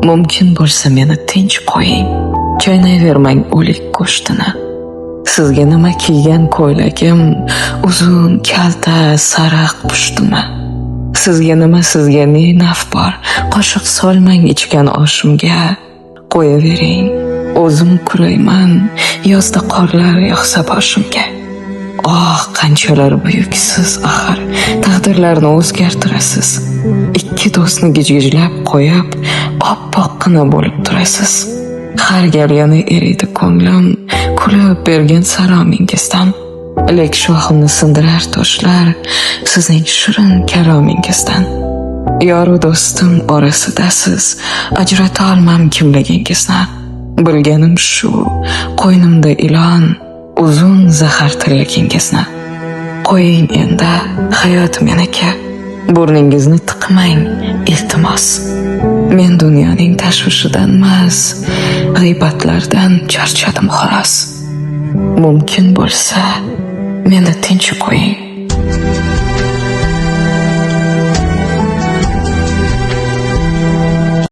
Mumkin bo'lsa meni tinch qo'ying. Chaynayvermang o'lik go'shtini. Sizga nima kiygan ko'ylagim, uzun, kalta, sariq pushtimi? Sizga ne naf bor? Qoshiq solmang ichgan oshimga. Qo'yavering, o'zim kurayman, yozda qorlar yog'sa boshimga. Qanchalar buyuksiz axir, taqdirlarni o'zgartirasiz. Ikki do'stni gijgijlab qo'yib, oppoqqina bo'lib turasiz. Har gal yana eriydi ko'nglim, kulib bergan salomingizdan. Lek shohimni sindirar toshlar, sizning shirin kalomingizdan. Yoru do'stim orasidasiz, ajrata olmam kimligingizni. Bilganim shu, qo'ynimda ilon, uzun zahar tilligingizni. Qo'ying endi, hayot meniki. Burningizni tiqmang, iltimos. Men dunyoning tashvishidan emas, g'iybatlardan charchadim xolos. Mumkin bo'lsa, meni tinch qo'ying.